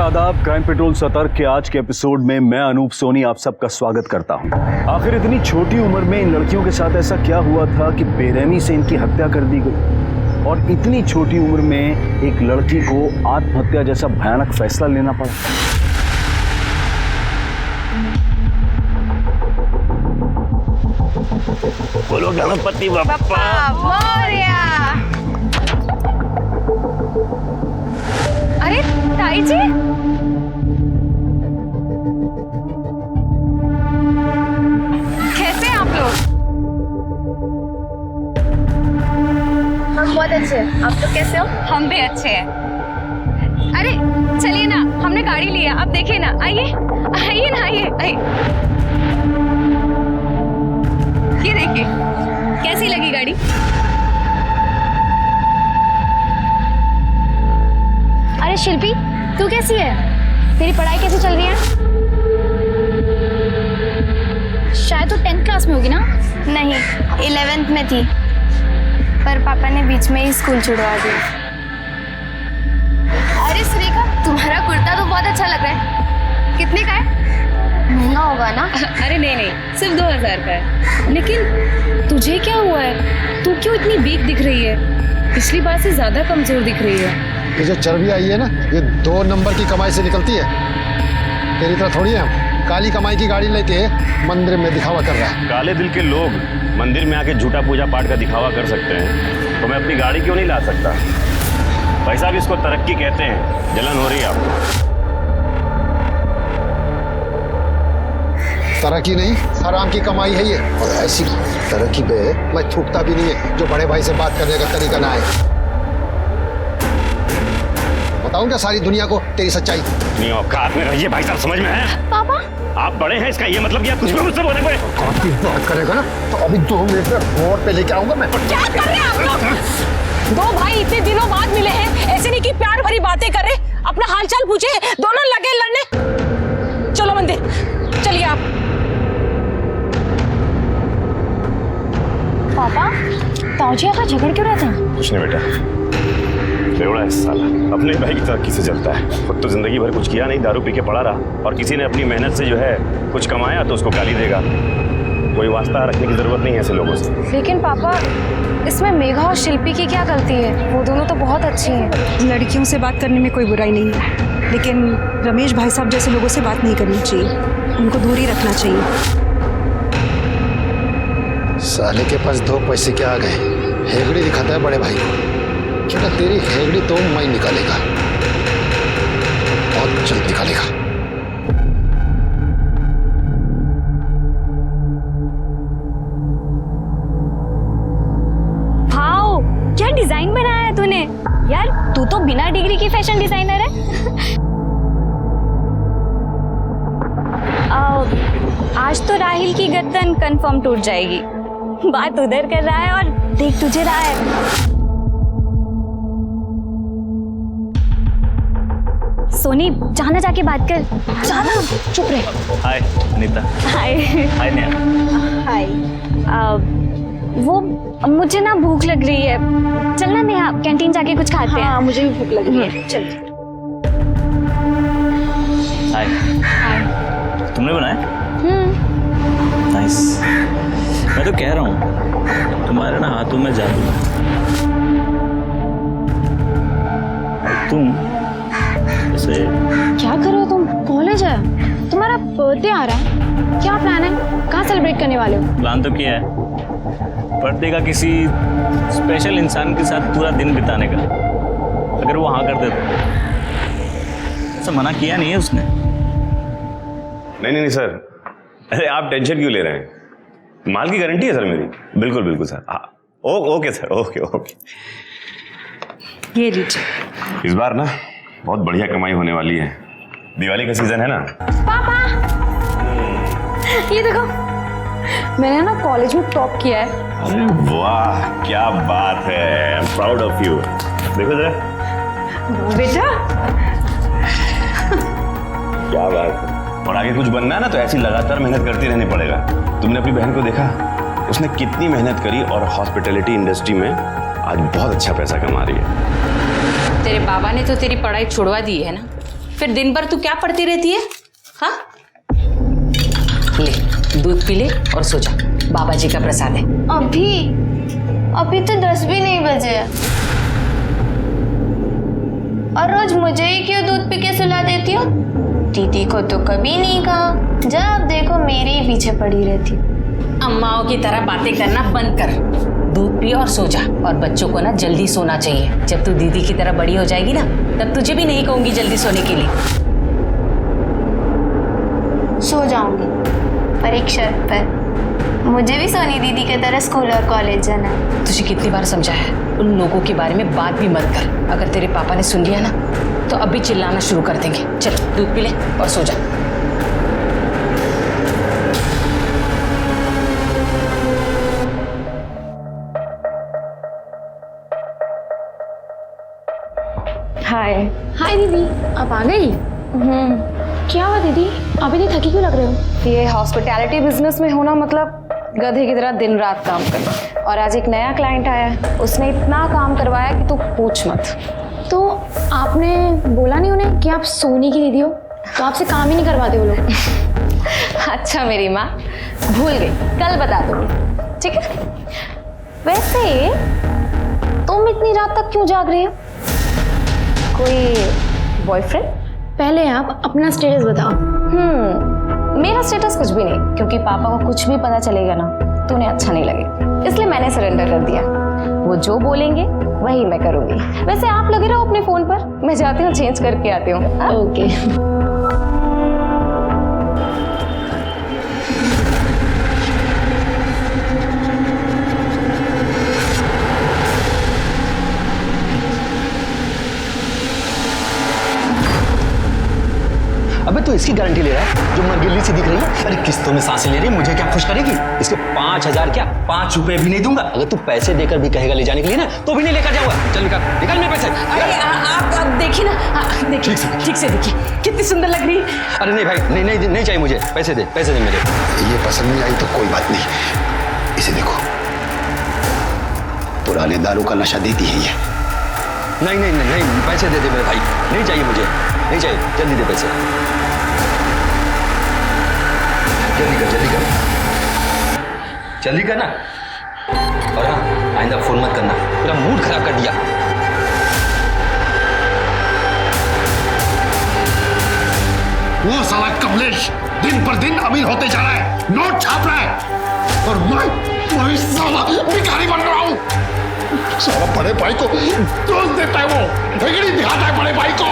आदाब। Crime petrol सतर्क के आज के एपिसोड में मैं अनूप सोनी आप सबका स्वागत करता हूं। आखिर इतनी छोटी उम्र में इन लड़कियों के साथ ऐसा क्या हुआ था कि बेरहमी से इनकी हत्या कर दी गई और इतनी छोटी उम्र में एक लड़की को आत्महत्या जैसा भयानक फैसला लेना पड़ा। बोलो गणपति बप्पा मोरया। अरे ताई जी, कैसे हैं आप लोग? हम बहुत अच्छे हैं, आप लोग कैसे हो? हम भी अच्छे हैं। अरे चलिए ना, हमने गाड़ी लिया, आप देखिए ना। आइए आइए ना, आइए आइए। ये देखिए, कैसी लगी गाड़ी? अरे शिल्पी, तू कैसी है? तेरी पढ़ाई कैसी चल रही है? शायद तू 10th क्लास में होगी ना? नहीं, 11th में थी, पर पापा ने बीच में ही स्कूल छुड़वा दिया। अरे सुरेखा, तुम्हारा कुर्ता तो बहुत अच्छा लग रहा है। कितने का है? महंगा होगा ना? अरे नहीं नहीं, सिर्फ 2000 का है। लेकिन तुझे क्या हुआ है? तू क्यों इतनी वीक दिख रही है? पिछली बार से ज्यादा कमजोर दिख रही है। ये जो चर्बी आई है ना, ये 2 नंबर की कमाई से निकलती है। तेरी तरह थोड़ी है हम काली कमाई की गाड़ी लेके मंदिर में दिखावा कर रहा है। काले दिल के लोग मंदिर में आके झूठा पूजा पाठ का दिखावा कर सकते हैं, तो मैं अपनी गाड़ी क्यों नहीं ला सकता? भाई साहब, इसको तरक्की कहते हैं। जलन हो रही है आपको? तरक्की नहीं, हराम की कमाई है ये। और ऐसी तरक्की पे मैं थूकता भी नहीं है जो बड़े भाई से बात करने का तरीका ना है। बताऊं क्या सारी दुनिया को तेरी सच्चाई? नहीं, औकात में रहिए भाई साहब, समझ में है? पापा, आप बड़े हैं, इसका ये मतलब कि आप कुछ भी मुझसे बोले पड़े। औकात की बात करेगा ना तो अभी 2 मिनट में रोड पे लेके आऊंगा मैं। क्या कर रहे हैं आप लोग? 2 भाई इतने दिनों बाद मिले हैं, ऐसे नहीं कि प्यार भरी बातें करे, अपना हालचाल पूछे, दोनों लगे लड़ने। चलो मंदिर, चलिए आप। पापा, ताऊजी का झगड़ क्यों रहता है? कुछ नहीं बेटा, बेवड़ा है साला, अपने भाई की तरक्की से चलता है। खुद तो जिंदगी भर कुछ किया नहीं, दारू पी के पड़ा रहा, और किसी ने अपनी मेहनत से जो है कुछ कमाया तो उसको गाली देगा। कोई वास्ता रखने की जरूरत नहीं है ऐसे लोगों से। लेकिन पापा, इसमें मेघा और शिल्पी की क्या गलती है? वो दोनों तो बहुत अच्छी हैं। लड़कियों से बात करने में कोई बुराई नहीं है, लेकिन रमेश भाई साहब जैसे लोगों से बात नहीं करनी चाहिए, उनको दूर ही रखना चाहिए। साले के पास 2 पैसे क्या आ गए, हेगड़ी दिखाता है बड़े भाई को। बेटा तेरी हेगड़ी तो मैं निकालेगा, बहुत जल्द निकालेगा। वाओ, क्या डिजाइन बनाया है तूने यार। तू तो बिना डिग्री की फैशन डिजाइनर है। आज तो राहिल की गर्दन कंफर्म टूट जाएगी। बात उधर कर रहा है और देख तुझे रहा है। सोनी, जाना जाके बात कर। जाना, चुप रहे। हाय अनीता। हाय। हाय नेहा। हाय। वो मुझे ना भूख लग रही है, चलना नेहा, कैंटीन जाके कुछ खाते हैं। हाँ, मुझे भी भूख लग रही है। चल। हाय। हाय। तुमने बनाया? नाइस। मैं तो कह रहा हूँ तुम्हारे ना हाथों में जादू है। तुम जैसे क्या कर रहे हो तुम? कॉलेज है, तुम्हारा बर्थडे आ रहा है, क्या प्लान है? कहाँ सेलिब्रेट करने वाले हो? प्लान तो किया है, बर्थडे का किसी स्पेशल इंसान के साथ पूरा दिन बिताने का। अगर वो हाँ कर दे तो। ऐसा मना किया नहीं है उसने। नहीं सर, अरे आप टेंशन क्यों ले रहे हैं? माल की गारंटी है सर मेरी। बिल्कुल बिल्कुल सर। हाँ, ओके सर, ओके। ये लीजिए। इस बार ना बहुत बढ़िया कमाई होने वाली है, दिवाली का सीजन है ना। पापा, ये देखो, मैंने ना कॉलेज में टॉप किया है। अरे वाह, क्या बात है। I am proud of you. देखो जरा। बेटा, क्या बात है। और आगे कुछ बनना है ना तो ऐसी लगातार मेहनत करती रहनी पड़ेगा। तुमने अपनी बहन को देखा, उसने कितनी मेहनत करी और हॉस्पिटैलिटी इंडस्ट्री में आज बहुत अच्छा पैसा कमा रही है। तेरे बाबा ने तो तेरी पढ़ाई छुड़वा दी है ना, फिर दिन भर तू क्या पढ़ती रहती है? हाँ, ले दूध पी ले और सो जा, बाबा जी का प्रसाद है। अभी तो 10 भी नहीं बजे हैं। और रोज मुझे ही क्यों दूध पी के सुला देती हो? दीदी को तो कभी नहीं कहा, जब देखो मेरे ही पीछे पड़ी रहती। अम्माओं की तरह बातें करना बंद कर, दूध पी और सो जा। और बच्चों को ना जल्दी सोना चाहिए। जब तू दीदी की तरह बड़ी हो जाएगी ना, तब तुझे भी नहीं कहूंगी जल्दी सोने के लिए। सो जाऊंगी, पर एक शर्त पर, मुझे भी सोनी दीदी की तरह स्कूल और कॉलेज जाना है। तुझे कितनी बार समझाया है, उन लोगों के बारे में बात भी मत कर। अगर तेरे पापा ने सुन लिया ना, तो अभी चिल्लाना शुरू कर देंगे। चल दूध पी ले और सो जा। हाय हाय दीदी, आप आ गई? क्या हुआ दीदी, अभी नहीं थकी क्यों लग रहे हो? ये हॉस्पिटैलिटी बिजनेस में होना मतलब गधे की तरह दिन रात काम करना। और आज एक नया क्लाइंट आया है, उसने इतना काम करवाया कि तू पूछ मत। तो आपने बोला नहीं उन्हें कि आप सोनी की दीदी हो? तो आपसे काम ही नहीं करवाते वो लोग। अच्छा मेरी माँ, भूल गई, कल बता दूंगी, ठीक है? वैसे तुम इतनी रात तक क्यों जाग रही हो? कोई बॉयफ्रेंड? पहले आप अपना स्टेटस बताओ। मेरा स्टेटस कुछ भी नहीं, क्योंकि पापा को कुछ भी पता चलेगा ना तो उन्हें अच्छा नहीं लगेगा, इसलिए मैंने सरेंडर कर दिया। वो जो बोलेंगे वही मैं करूंगी। वैसे आप लगे रहो अपने फोन पर, मैं जाती हूँ चेंज करके आती हूँ। ओके। अबे तो इसकी गारंटी ले रहा है जो मरगिल्ली सी दिख रही है। अरे किस्तों में सांसें ले रही है, मुझे क्या खुश करेगी? इसके 5,000 क्या 5 रुपए भी नहीं दूंगा। अगर तू पैसे देकर भी कहेगा ले जाने के लिए ना, तो भी नहीं लेकर जाऊंगा। चल निकाल मेरे पैसे। अरे आप देखिए ना, देखिए ठीक से देखिए, कितनी सुंदर लग रही है। अरे नहीं भाई, नहीं चाहिए मुझे, पैसे दे मेरे। ये पसंद नहीं आई तो कोई बात नहीं, इसे देखो, पुराने दारू का नशा देती है ये। नहीं, पैसे दे मेरे भाई, नहीं चाहिए मुझे, नहीं चाहिए, जल्दी दे पैसे, जल्दी कर ना। और हाँ, आइंदा फोन मत करना, पूरा मूड खराब कर दिया। वो साला कमलेश दिन पर दिन अमीर होते जा रहा है, नोट छाप रहा है, और मैं साला भिखारी बन रहा हूँ। साला बड़े भाई को दोष देता है, वो ठेकड़ी दिखाता है बड़े भाई को।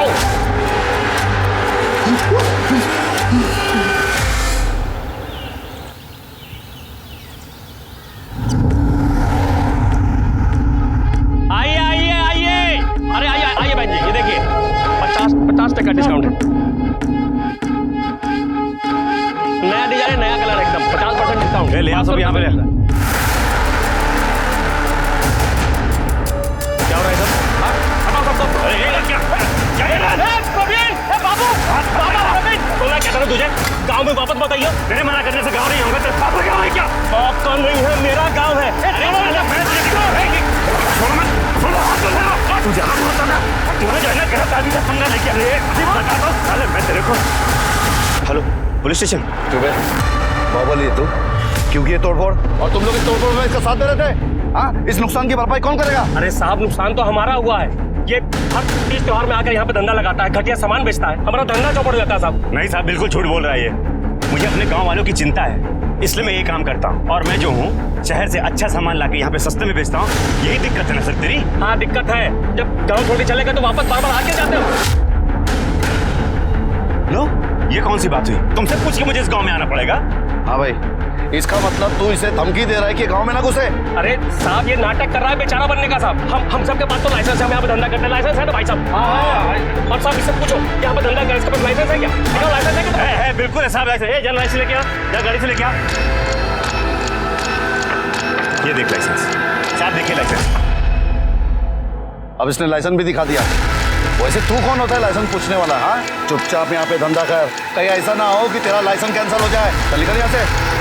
आइए, अरे आइए भाई जी, ये देखिए 50% डिस्काउंट है। नया डिजाइन है, नया कलर एकदम 50% डिस्काउंट। ले आ सब यहाँ पे ले। क्या हो रहा है सब? तुझे गांव में वापस मत आइयो। मेरे मना करने से गांव नहीं होगा। तेरे पापा गांव है क्या? आपका नहीं है, मेरा गांव है। Hello police station. बाहुबली तू क्यों किए तोड़फोड़? और तुम लोग इस तोड़फोड़ में इसका साथ दे रहे थे? हाँ, इस नुकसान की भरपाई कौन करेगा? अरे साहब, नुकसान तो हमारा हुआ है। ये हर तीज त्योहार में आकर यहाँ पे धंधा लगाता है, घटिया सामान बेचता है, हमारा धंधा चौपट हो जाता है साहब। नहीं साहब, बिल्कुल झूठ बोल रहा है ये। मुझे अपने गांव वालों की चिंता है, इसलिए मैं ये काम करता हूँ। और मैं जो हूँ शहर से अच्छा सामान लाके यहाँ पे सस्ते में बेचता हूँ। यही दिक्कत है ना सर तेरी? हाँ दिक्कत है, जब गाँव छोड़ के चले गए तो वापस बार बार आके जाते हो। लो, ये कौन सी बात हुई? तुमसे पूछ के मुझे इस गांव में आना पड़ेगा? हाँ भाई, इसका मतलब तू इसे धमकी दे रहा है कि गांव में ना घुसे? अरे साहब, ये नाटक कर रहा है बेचारा बनने का साहब। हम सबके पास तो लाइसेंस है, हम यहाँ पे धंधा करते हैं। लाइसेंस है ना भाई साहब? हाँ। और साहब इससे पूछो, यहाँ पे धंधा कर, इसके पास लाइसेंस है क्या? लाइसेंस है क्या? है बिल्कुल है साहब, लाइसेंस है। जल लाइसेंस लेके आ, जा गाड़ी से लेके आ। ये देख लाइसेंस साहब, देखिए लाइसेंस। अब इसने लाइसेंस भी दिखा दिया। वैसे तू कौन होता है लाइसेंस पूछने वाला? हाँ, चुपचाप यहाँ पे धंधा कर, कहीं ऐसा ना हो कि तेरा लाइसेंस कैंसिल हो जाए। चल निकल यहाँ से।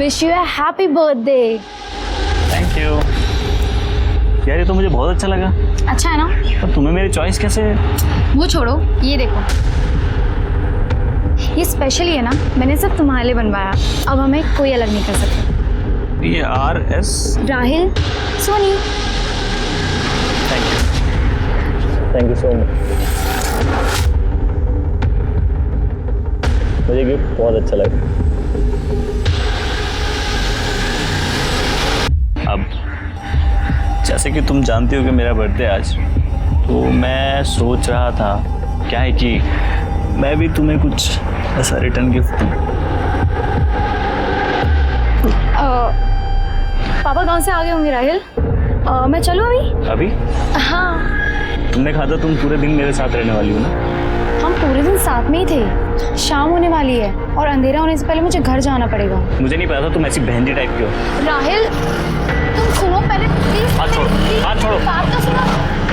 Wish you a happy birthday. Thank you. यार ये तो मुझे बहुत अच्छा लगा। अच्छा है ना? पर तुम्हें मेरी चॉइस कैसे? वो छोड़ो, ये देखो, ये स्पेशली है ना, मैंने सब तुम्हारे लिए बनवाया। अब हमें कोई अलग नहीं कर सकता। ये RS। Rahil Soni. Thank you so much. मुझे गिफ्ट बहुत अच्छा लगा। अब जैसे कि तुम जानती हो कि मेरा बर्थडे आज, तो मैं सोच रहा था क्या है कि मैं भी तुम्हें कुछ ऐसा रिटर्न गिफ्ट दूं। पापा गांव से आ गए होंगे राहिल। मैं चलूं अभी? अभी? हाँ। तुमने कहा था तुम पूरे दिन मेरे साथ रहने वाली हो ना? हम पूरे दिन साथ में ही थे। शाम होने वाली है और अंधेरा होने से पहले मुझे घर जाना पड़ेगा। मुझे नहीं पता था तुम ऐसी बहनजी टाइप की हो। राहिल तुम सुनो पहले प्लीज। हाथ छोड़ो, हाथ छोड़ो। बात तो सुनो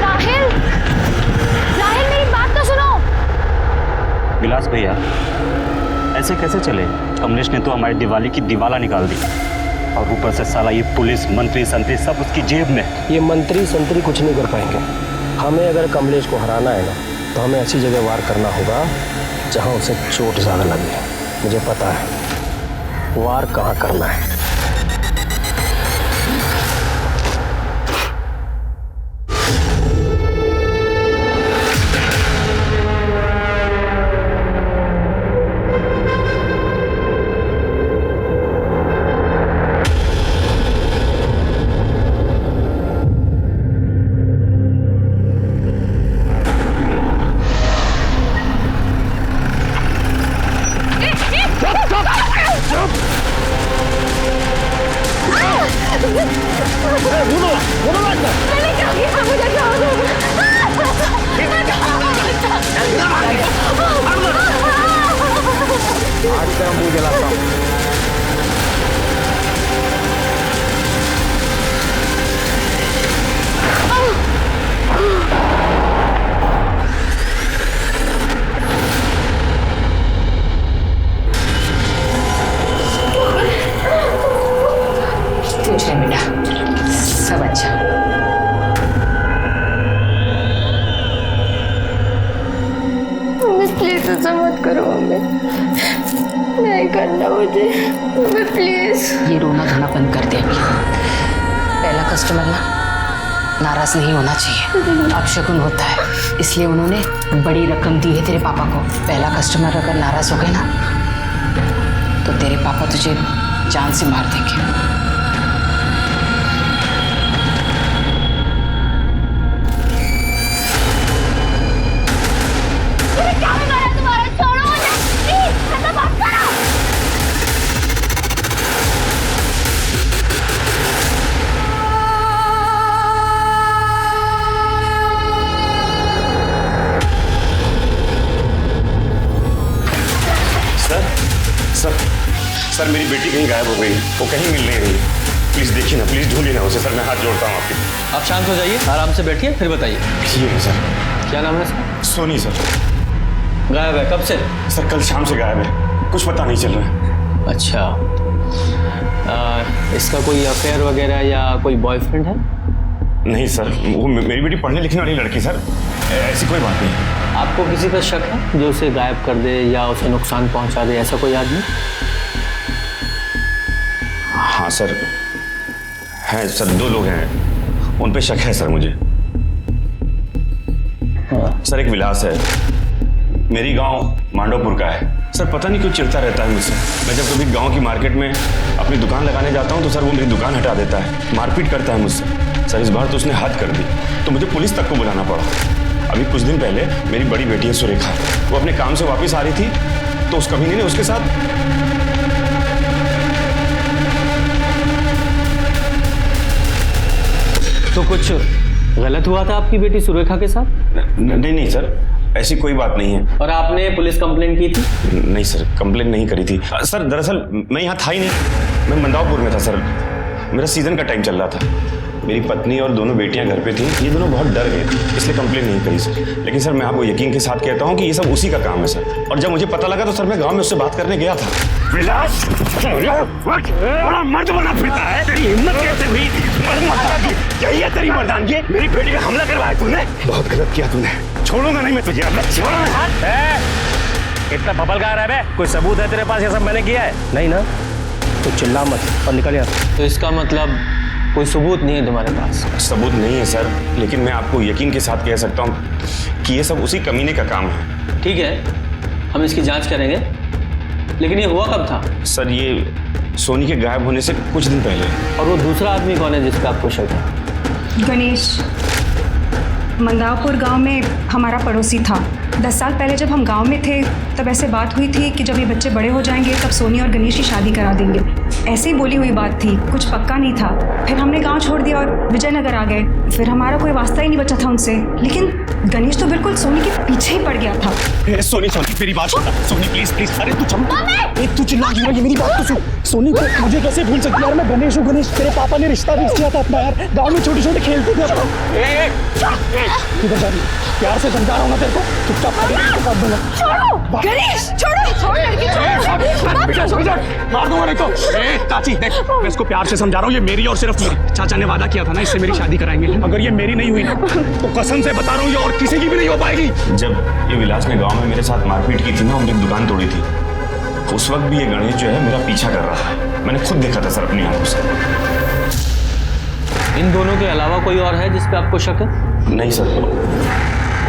राहिल। राहिल मेरी बात तो सुनो। विलास भैया ऐसे कैसे चले? कमलेश ने तो हमारी दिवाली की दिवाला निकाल दी और ऊपर से साला ये पुलिस मंत्री संतरी सब उसकी जेब में। ये मंत्री संतरी कुछ नहीं कर पाएंगे। हमें अगर कमलेश को हराना है ना, तो हमें ऐसी जगह वार करना होगा जहां उसे चोट ज़्यादा लगे। मुझे पता है वार कहाँ करना है। कुछ नहीं बेटा, सब अच्छा। प्लीज ऐसा मत करो मम्मी, नहीं करना मुझे मम्मी प्लीज। ये रोना धोना बंद कर दे अभी। पहला कस्टमर ना नाराज नहीं होना चाहिए, अपशकुन होता है, इसलिए उन्होंने बड़ी रकम दी है तेरे पापा को। पहला कस्टमर अगर नाराज हो गए ना, तो तेरे पापा तुझे जान से मार देंगे। सर मेरी बेटी कहीं गायब हो गई, वो कहीं मिल नहीं रही। प्लीज देखिए ना, प्लीज ढूंढिए ना उसे। सर मैं हाथ जोड़ता हूँ आपके। आप शांत हो जाइए, आराम से बैठिए, फिर बताइए। ये है सर। क्या नाम है सर? सोनी सर। गायब है कब से? सर कल शाम से गायब है, कुछ पता नहीं चल रहा है। अच्छा, इसका कोई अफेयर वगैरह या कोई बॉयफ्रेंड है? नहीं सर, वो मेरी बेटी पढ़ने लिखने वाली लड़की सर, ऐसी कोई बात नहीं। आपको किसी पर शक है जो उसे गायब कर दे या उसे नुकसान पहुंचा दे, ऐसा कोई आदमी? हाँ सर, हैं सर, 2 लोग हैं, उन पे शक है सर मुझे। हाँ। सर एक विलास है, मेरी गांव मांडवपुर का है। सर पता नहीं क्यों चिढ़ता रहता है मुझसे। मैं जब कभी गांव की मार्केट में अपनी दुकान लगाने जाता हूं तो सर वो मेरी दुकान हटा देता है, मारपीट करता है मुझसे। सर इस बार तो उसने हद कर दी, तो मुझे पुलिस तक को बुलाना पड़ा। अभी कुछ दिन पहले मेरी बड़ी बेटी है सुरेखा, वो अपने काम से वापस आ रही थी, तो उस कमीने ने उसके साथ तो कुछ गलत हुआ था आपकी बेटी सुरेखा के साथ? नहीं सर, ऐसी कोई बात नहीं है। और आपने पुलिस कंप्लेंट की थी? नहीं सर, कंप्लेंट नहीं करी थी सर। दरअसल मैं यहाँ था ही नहीं, मैं मंदावपुर में था सर। मेरा सीजन का टाइम चल रहा था, मेरी पत्नी और दोनों बेटियां घर पे थी। ये दोनों बहुत डर गए थे, इसलिए कंप्लेंट नहीं करी सर। लेकिन सर मैं आपको यकीन के साथ कहता हूँ कि ये सब उसी का काम है सर। और जब मुझे पता लगा तो सर मैं गाँव में उससे बात करने गया था। विलास बड़ा मर्द बना फिरता है, तेरी हिम्मत कैसे हुई यही है तेरी मर्दानगी? मेरी बेटी पे हमला करवाया तूने? बहुत गलत किया तूने। छोड़ूंगा नहीं मैं तुझे। इतना बबल गा रहा है बे? कोई सबूत है तेरे पास ये सब मैंने किया है? नहीं ना, तो चिल्ला मत और निकल यहाँ। तो इसका मतलब कोई सबूत नहीं है तुम्हारे पास? सबूत नहीं है सर, लेकिन मैं आपको यकीन के साथ कह सकता हूँ कि ये सब उसी कमीने का काम है। ठीक है, हम इसकी जांच करेंगे, लेकिन ये हुआ कब था? सर ये सोनी के गायब होने से कुछ दिन पहले। और वो दूसरा आदमी कौन है जिस पे आपको शक है? गणेश मंदावपुर गांव में हमारा पड़ोसी था। 10 साल पहले जब हम गांव में थे तब ऐसे बात हुई थी कि जब ये बच्चे बड़े हो जाएंगे तब सोनी और गणेश की शादी करा देंगे। ऐसे ही बोली हुई बात थी, कुछ पक्का नहीं था। फिर हमने गांव छोड़ दिया और विजयनगर आ गए। फिर हमारा कोई वास्ता ही नहीं बचा था उनसे। लेकिन गणेश तो बिल्कुल सोनी के पीछे ही पड़ गया था। सोनी मेरी बात सुन। Soni please please. अरे तू तू चिल्ला क्यों? ये मेरी बात तो सुन। सोनी को मुझे कैसे भूल सकती यार? मैं गणेश हूँ। गणेश तेरे पापा ने रिश्ता फिक्स किया था अपना यार। गाँव में छोटे छोटे खेलते थे अपन। किधर जा रही? प्यार से समझा रहा हूँ ना तेरे को। चुपचाप छोड़ो गणेश, छोड़ो। मार दूंगा नहीं तो। चाची देख, मैं इसको प्यार से समझा रहा हूँ, ये मेरी और सिर्फ मेरी। चाचा ने वादा किया था ना इससे मेरी शादी कराएंगे। अगर ये मेरी नहीं हुई ना तो कसम से बता रहा हूँ ये और किसी की भी नहीं हो पाएगी। जब ये विलास ने गांव में मेरे साथ मारपीट की थी ना, उनकी दुकान तोड़ी थी, उस वक्त भी ये गणेश जो है मेरा पीछा कर रहा है। मैंने खुद देखा था सर अपनी आंखों से। इन दोनों के अलावा कोई और है जिस पे आपको शक है? नहीं सर,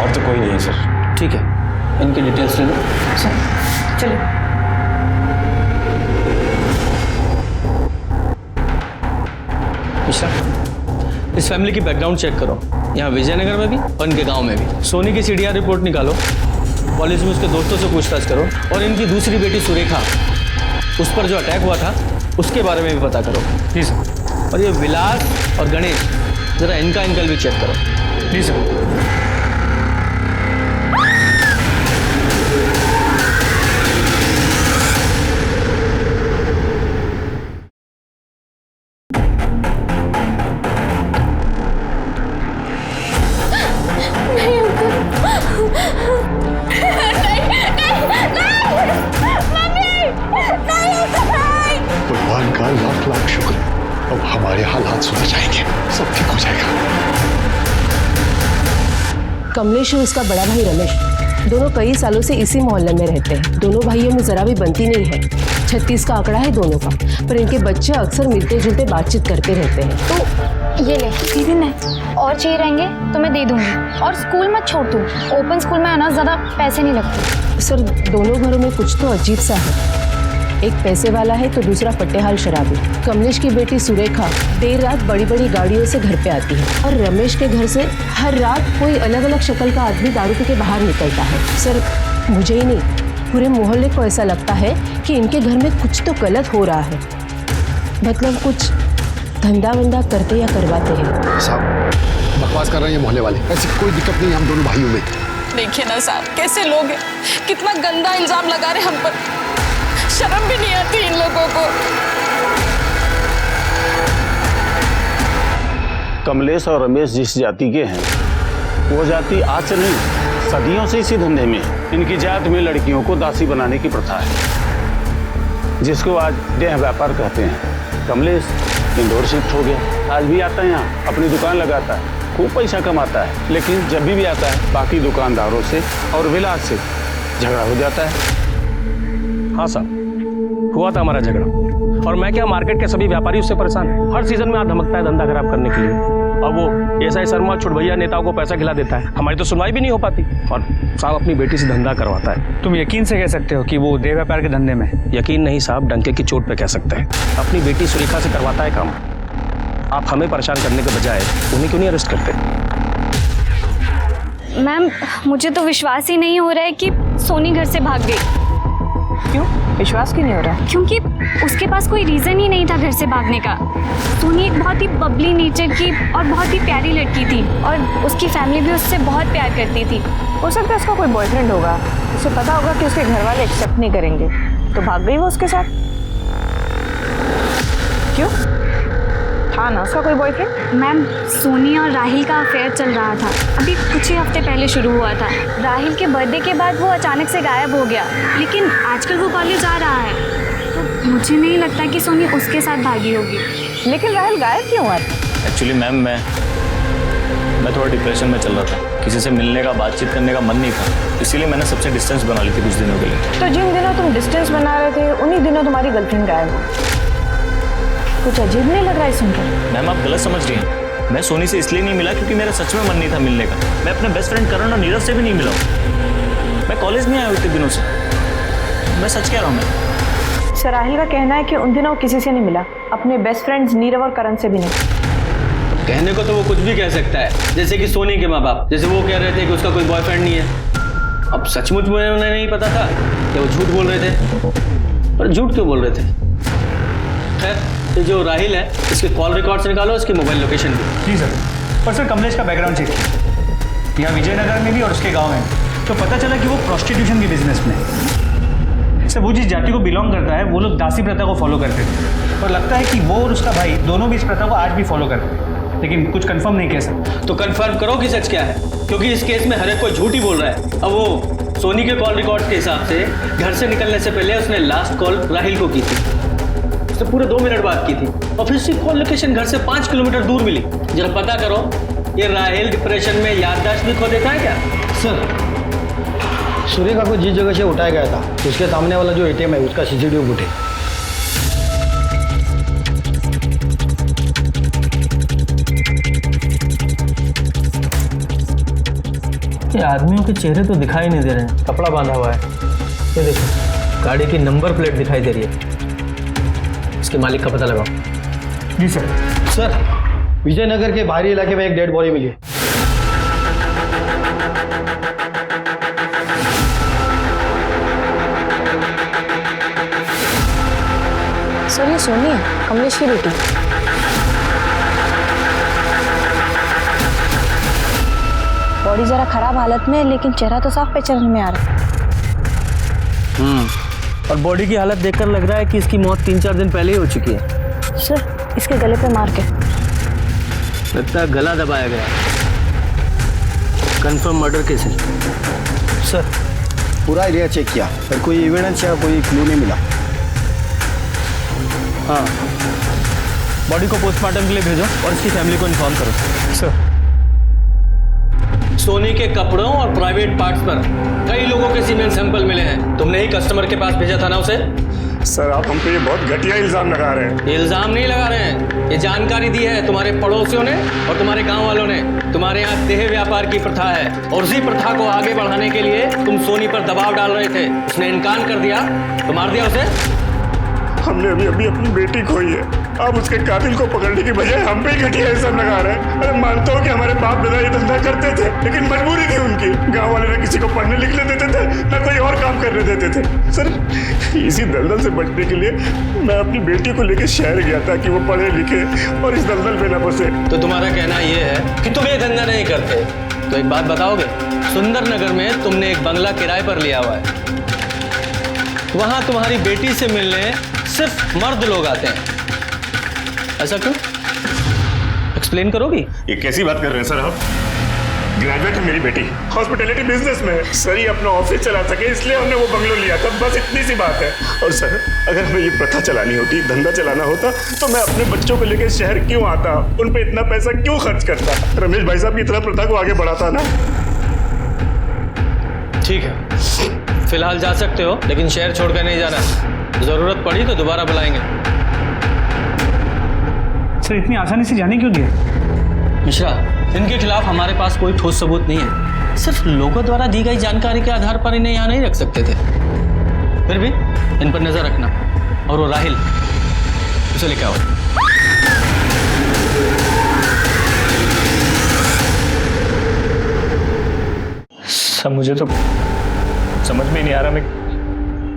और तो कोई नहीं है सर। ठीक है, इनकी डिटेल्स ले लो। चलो। मिश्रा, इस फैमिली की बैकग्राउंड चेक करो, यहाँ विजयनगर में भी और इनके गांव में भी। सोनी की सीडीआर रिपोर्ट निकालो, कॉलेज में उसके दोस्तों से पूछताछ करो, और इनकी दूसरी बेटी सुरेखा, उस पर जो अटैक हुआ था उसके बारे में भी पता करो। प्लीज। और ये विलास और गणेश, जरा इनका एंगल भी चेक करो। Please sir. भगवान का लाख लाख शुक्र, अब हमारे हालात सुधर जाएंगे, सब ठीक हो जाएगा। कमलेश और उसका बड़ा भाई रमेश दोनों कई सालों से इसी मोहल्ले में रहते हैं। दोनों भाइयों में जरा भी बनती नहीं है। 36 का आंकड़ा है दोनों का, पर इनके बच्चे अक्सर मिलते जुलते बातचीत करते रहते हैं। तो ये ले दीदी ने और चाहिए रहेंगे तो मैं दे दूंगी। और स्कूल मत छोड़ तू, ओपन स्कूल में आना ज़्यादा पैसे नहीं लगते। सर दोनों घरों में कुछ तो अजीब सा है। एक पैसे वाला है तो दूसरा फटेहाल शराबी। कमलेश की बेटी सुरेखा देर रात बड़ी बड़ी गाड़ियों से घर पे आती है, और रमेश के घर से हर रात कोई अलग अलग शक्ल का आदमी दारू पी के बाहर निकलता है। सर मुझे ही नहीं, पूरे मोहल्ले को ऐसा लगता है कि इनके घर में कुछ तो गलत हो रहा है। मतलब कुछ धंधा वंदा करते या करवाते हैं। साहब बकवास कर रहे हैं ये मोहल्ले वाले, ऐसी कोई दिक्कत नहीं हम दोनों भाइयों में। देखिए ना साहब, कैसे लोग हैं, कितना गंदा इल्जाम लगा रहे हम पर। शर्म भी नहीं आती इन लोगों को। कमलेश और रमेश जिस जाति के हैं वो जाति आज से नहीं, सदियों से इसी धंधे में है। इनकी जात में लड़कियों को दासी बनाने की प्रथा है, जिसको आज देह व्यापार कहते हैं। कमलेश इंदौर शिफ्ट हो गया, आज भी आता है यहाँ, अपनी दुकान लगाता है, खूब पैसा कमाता है। लेकिन जब भी आता है बाकी दुकानदारों से और विलास से झगड़ा हो जाता है। हाँ साहब, हुआ था हमारा झगड़ा, और मैं क्या, मार्केट के सभी व्यापारी उससे परेशान हैं। हर सीजन में आ धमकता है धंधा खराब करने के लिए। अब वो एसआई शर्मा छुड़भैया नेताओं को पैसा खिला देता है, हमारी तो सुनवाई भी नहीं हो पाती, और साहब अपनी बेटी से धंधा करवाता है। तुम यकीन से कह सकते हो कि वो देह व्यापार के धंधे में? यकीन नहीं साहब, डंके की चोट पे कह सकते हैं। अपनी बेटी सुरेखा से करवाता है काम। आप हमें परेशान करने के बजाय उन्हें क्यों नहीं अरेस्ट करते? मैम मुझे तो विश्वास ही नहीं हो रहा है कि सोनी घर से भाग गई। क्यों विश्वास क्यों नहीं हो रहा? क्योंकि उसके पास कोई रीज़न ही नहीं था घर से भागने का। सोनी एक बहुत ही बबली नेचर की और बहुत ही प्यारी लड़की थी, और उसकी फैमिली भी उससे बहुत प्यार करती थी। हो सकता है उसका कोई बॉयफ्रेंड होगा, उसे पता होगा कि उसके घर वाले एक्सेप्ट नहीं करेंगे, तो भाग गई वो उसके साथ। क्यों, था ना उसका कोई बॉयफ्रेंड? मैम सोनी और राहिल का अफेयर चल रहा था, अभी कुछ ही हफ्ते पहले शुरू हुआ था। राहिल के बर्थडे के बाद वो अचानक से गायब हो गया, लेकिन आजकल वो कॉलेज आ रहा है, तो मुझे नहीं लगता कि सोनी उसके साथ भागी होगी। लेकिन राहिल गायब क्यों हुआ था? एक्चुअली मैम मैं थोड़ा डिप्रेशन में चल रहा था, किसी से मिलने का बातचीत करने का मन नहीं था, इसीलिए मैंने सबसे डिस्टेंस बना ली थी कुछ दिनों के लिए। तो जिन दिनों तुम डिस्टेंस बना रहे थे उन्हीं दिनों तुम्हारी गर्लफ्रेंड गायब हो। कुछ अजीब नहीं लग रहा है सुनकर? मैम आप गलत समझ रही हैं। मैं सोनी से इसलिए नहीं मिला क्योंकि मेरा सच में मन नहीं था मिलने का। मैं अपने बेस्ट फ्रेंड करण और नीरव से भी नहीं मिला हूँ। मैं कॉलेज नहीं आया इतने दिनों से, मैं सच कह रहा हूँ। मैं सर राहिल का कहना है कि उन दिनों किसी से नहीं मिला, अपने बेस्ट फ्रेंड्स नीरव और करण से भी नहीं। कहने को तो वो कुछ भी कह सकता है, जैसे कि सोनी के माँ बाप, जैसे वो कह रहे थे कि उसका कोई बॉयफ्रेंड नहीं है। अब सचमुच में उन्हें नहीं पता था कि वो झूठ बोल रहे थे, पर झूठ क्यों बोल रहे थे? खैर, ये जो राहिल है इसके कॉल रिकॉर्ड्स निकालो, इसकी मोबाइल लोकेशन भी। जी सर। पर सर कमलेश का बैकग्राउंड चेक किया, यहाँ विजयनगर में भी और उसके गांव में, तो पता चला कि वो प्रोस्टिट्यूशन के बिजनेस में है। सर वो जिस जाति को बिलोंग करता है वो लोग दासी प्रथा को फॉलो करते थे, और लगता है कि वो और उसका भाई दोनों भी इस प्रथा को आज भी फॉलो करते हैं, लेकिन कुछ कंफर्म नहीं कह सकते। तो कंफर्म करो कि सच क्या है, क्योंकि इस केस में हर एक कोई झूठ ही बोल रहा है। अब वो सोनी के कॉल रिकॉर्ड के हिसाब से घर से निकलने से पहले उसने लास्ट कॉल राहिल को की थी, उसने पूरे 2 मिनट बात की थी, और फिर उसकी कॉल लोकेशन घर से 5 किलोमीटर दूर मिली। जरा पता करो, ये राहिल डिप्रेशन में याददाश्त भी खो देता है क्या? सर सुरेखा को जिस जगह से उठाया गया था उसके सामने वाला जो एटीएम है उसका सीसीटीवी फुटेज। ये आदमियों के चेहरे तो दिखाई नहीं दे रहे हैं, कपड़ा बांधा हुआ है। ये देखो, गाड़ी की नंबर प्लेट दिखाई दे रही है। इसके मालिक का पता लगाओ। जी सर। सर विजयनगर के बाहरी इलाके में एक डेड बॉडी मिली है। सर ये सोनी है, कमलेश की बेटी। बॉडी जरा खराब हालत में है, लेकिन चेहरा तो साफ पहचान में आ रहा है। और बॉडी की हालत देखकर लग रहा है कि इसकी मौत 3-4 दिन पहले ही हो चुकी है। सर इसके गले पे मार के लगता है गला दबाया गया। कंफर्म मर्डर केस है। सर पूरा एरिया चेक किया पर कोई एविडेंस या कोई क्लू नहीं मिला। हाँ, बॉडी को पोस्टमार्टम के लिए भेजो और इसकी फैमिली को इन्फॉर्म करो। सर सोनी के कपड़ों और प्राइवेट पार्ट्स पर कई लोगों के सीमेंट सैंपल मिले हैं। तुमने ही कस्टमर के पास भेजा था ना उसे? सर आप हम पे ये बहुत घटिया इल्जाम लगा रहे हैं। इल्जाम नहीं लगा रहे हैं, ये जानकारी दी है तुम्हारे पड़ोसियों ने और तुम्हारे गांव वालों ने। तुम्हारे यहाँ देह व्यापार की प्रथा है और उसी प्रथा को आगे बढ़ाने के लिए तुम सोनी पर दबाव डाल रहे थे। उसने इनकार कर दिया तो मार दिया उसे। हमने अभी अभी अपनी बेटी खोई है, अब उसके कातिल को पकड़ने की बजाय हम पे घटिया इल्जाम लगा रहे हैं। अरे मानता हूँ कि हमारे बाप दादा ये धंधा करते थे, लेकिन मजबूरी थी उनकी। गांव वाले ना किसी को पढ़ने लिखने देते थे, ना कोई और काम करने देते थे। सर इसी दलदल से बचने के लिए मैं अपनी बेटी को लेकर शहर गया था कि वो पढ़े लिखे और इस दलदल में न फंसे। तो तुम्हारा कहना ये है कि तुम ये धंधा नहीं करते? तो एक बात बताओगे, सुंदर नगर में तुमने एक बंगला किराए पर लिया हुआ है, वहां तुम्हारी बेटी से मिलने सिर्फ मर्द लोग आते हैं, ऐसा क्यों? एक्सप्लेन करोगी? ये कैसी बात कर रहे हैं सर आप? ग्रेजुएट है मेरी बेटी, हॉस्पिटैलिटी बिजनेस में है। सर ये अपना ऑफिस चला सके इसलिए हमने वो बंगलो लिया था, बस इतनी सी बात है। और सर अगर हमें ये प्रथा चलानी होती, धंधा चलाना होता, तो मैं अपने बच्चों को लेकर शहर क्यों आता, उन पे इतना पैसा क्यों खर्च करता? रमेश भाई साहब की तरह प्रथा को आगे बढ़ाता ना। ठीक है, फिलहाल जा सकते हो, लेकिन शहर छोड़कर नहीं जाना। जरूरत पड़ी तो दोबारा बुलाएंगे। सर इतनी आसानी से जाने क्यों दिया? मिश्रा, इनके खिलाफ हमारे पास कोई ठोस सबूत नहीं है, सिर्फ लोगों द्वारा दी गई जानकारी के आधार पर इन्हें यहाँ नहीं रख सकते थे। फिर भी इन पर नजर रखना। और वो राहिल, उसे लेकर आओ। सर मुझे तो समझ में नहीं आ रहा मैं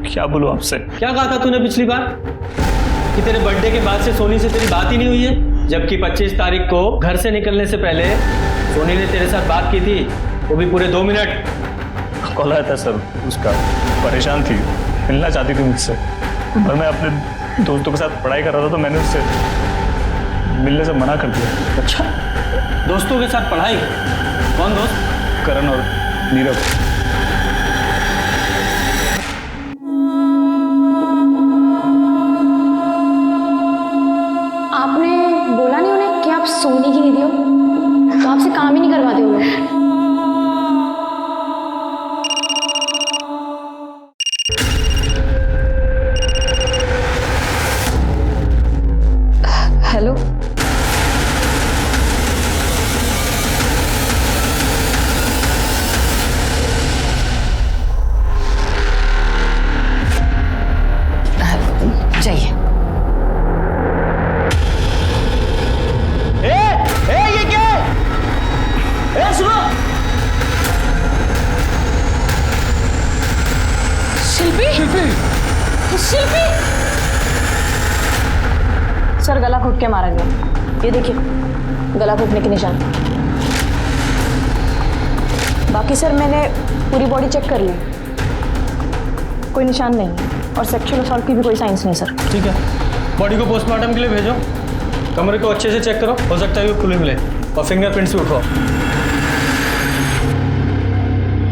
क्या बोलूं आपसे। क्या कहा था तूने पिछली बार कि तेरे बर्थडे के बाद से सोनी से तेरी बात ही नहीं हुई है, जबकि 25 तारीख को घर से निकलने से पहले सोनी ने तेरे साथ बात की थी, वो भी पूरे 2 मिनट। कॉल आया था सर उसका, परेशान थी, मिलना चाहती थी मुझसे, और मैं अपने दोस्तों के साथ पढ़ाई कर रहा था तो मैंने उससे मिलने से मना कर दिया। अच्छा, दोस्तों के साथ पढ़ाई? कौन दोस्त? करण और नीरव। आपने बोला नहीं उन्हें कि आप सोनी शिल्पी शिल्पी शिल्पी सर गला घोट के मारा गया, ये देखिए गला घोटने के निशान। बाकी सर मैंने पूरी बॉडी चेक कर ली, कोई निशान नहीं है और सेक्सुअल असॉल्ट की भी कोई साइंस नहीं सर। ठीक है, बॉडी को पोस्टमार्टम के लिए भेजो, कमरे को अच्छे से चेक करो, हो सकता है वो खुले मिले, और फिंगरप्रिंट्स भी उठाओ।